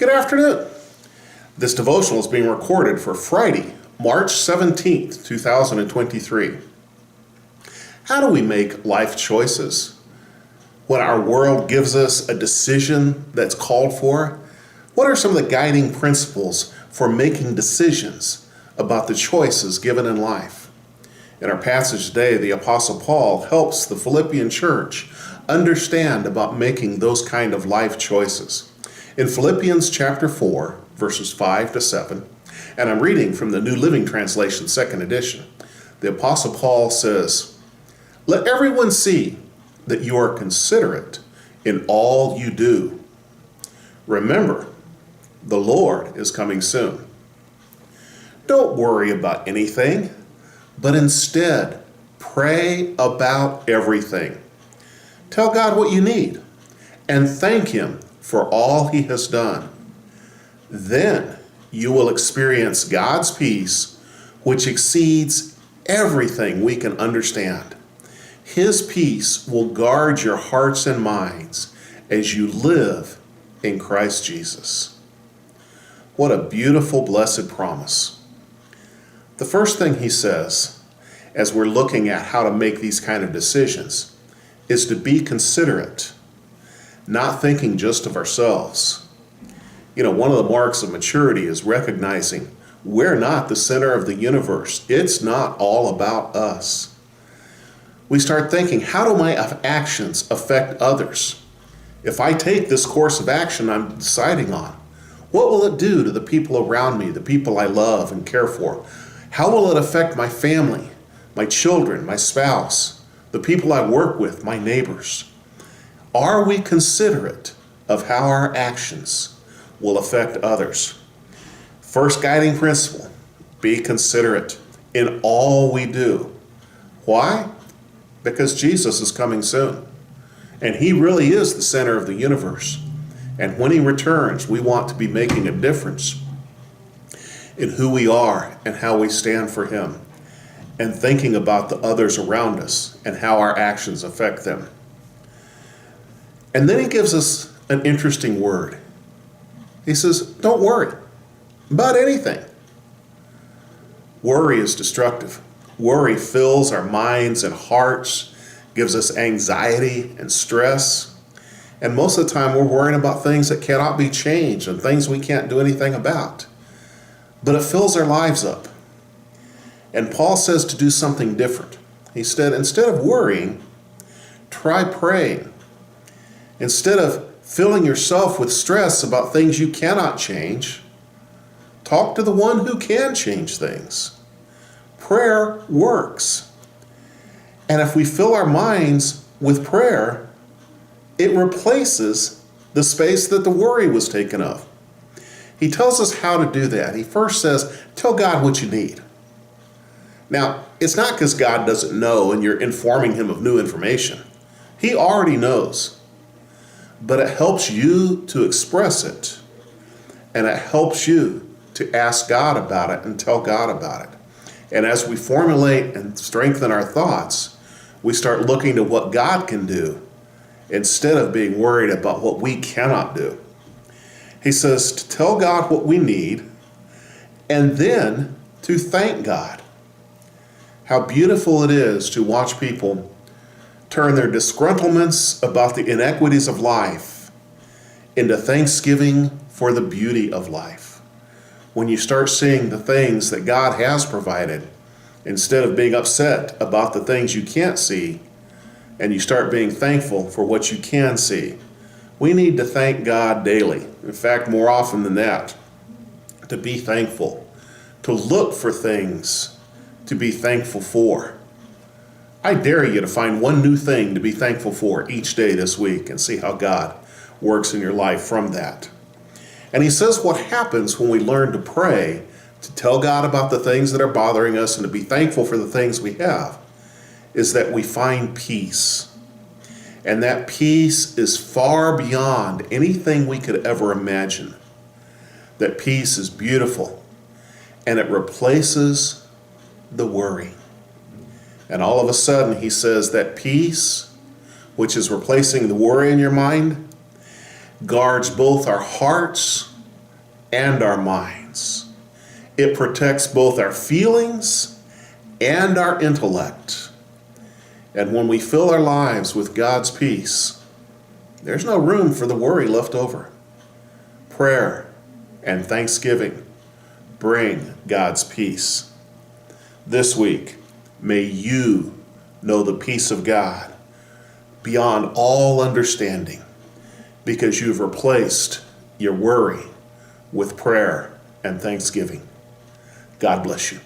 Good afternoon. This devotional is being recorded for Friday, March 17th, 2023. How do we make life choices? When our world gives us a decision that's called for, what are some of the guiding principles for making decisions about the choices given in life? In our passage today, the Apostle Paul helps the Philippian church understand about making those kind of life choices. In Philippians chapter 4, verses 5 to 7, and I'm reading from the New Living Translation, second edition, the Apostle Paul says, "Let everyone see that you are considerate in all you do. Remember, the Lord is coming soon. Don't worry about anything, but instead pray about everything. Tell God what you need and thank Him for all He has done. Then you will experience God's peace, which exceeds everything we can understand. His peace will guard your hearts and minds as you live in Christ Jesus." What a beautiful, blessed promise. The first thing he says, as we're looking at how to make these kind of decisions, is to be considerate, not thinking just of ourselves. You know, one of the marks of maturity is recognizing we're not the center of the universe. It's not all about us. We start thinking, how do my actions affect others? If I take this course of action I'm deciding on, what will it do to the people around me, the people I love and care for? How will it affect my family, my children, my spouse, the people I work with, my neighbors? Are we considerate of how our actions will affect others? First guiding principle, be considerate in all we do. Why? Because Jesus is coming soon. And He really is the center of the universe. And when He returns, we want to be making a difference in who we are and how we stand for Him, and thinking about the others around us and how our actions affect them. And then he gives us an interesting word. He says, don't worry about anything. Worry is destructive. Worry fills our minds and hearts, gives us anxiety and stress. And most of the time we're worrying about things that cannot be changed and things we can't do anything about. But it fills our lives up. And Paul says to do something different. He said, instead of worrying, try praying. Instead of filling yourself with stress about things you cannot change, talk to the one who can change things. Prayer works. And if we fill our minds with prayer, it replaces the space that the worry was taken up. He tells us how to do that. He first says, tell God what you need. Now, it's not because God doesn't know and you're informing Him of new information. He already knows. But it helps you to express it. And it helps you to ask God about it and tell God about it. And as we formulate and strengthen our thoughts, we start looking to what God can do instead of being worried about what we cannot do. He says to tell God what we need and then to thank God. How beautiful it is to watch people turn their disgruntlements about the inequities of life into thanksgiving for the beauty of life. When you start seeing the things that God has provided, instead of being upset about the things you can't see, and you start being thankful for what you can see. We need to thank God daily. In fact, more often than that, to be thankful, to look for things to be thankful for. I dare you to find one new thing to be thankful for each day this week and see how God works in your life from that. And he says what happens when we learn to pray, to tell God about the things that are bothering us and to be thankful for the things we have, is that we find peace. And that peace is far beyond anything we could ever imagine. That peace is beautiful and it replaces the worry. And all of a sudden, he says that peace, which is replacing the worry in your mind, guards both our hearts and our minds. It protects both our feelings and our intellect. And when we fill our lives with God's peace, there's no room for the worry left over. Prayer and thanksgiving bring God's peace. This week, may you know the peace of God beyond all understanding, because you've replaced your worry with prayer and thanksgiving. God bless you.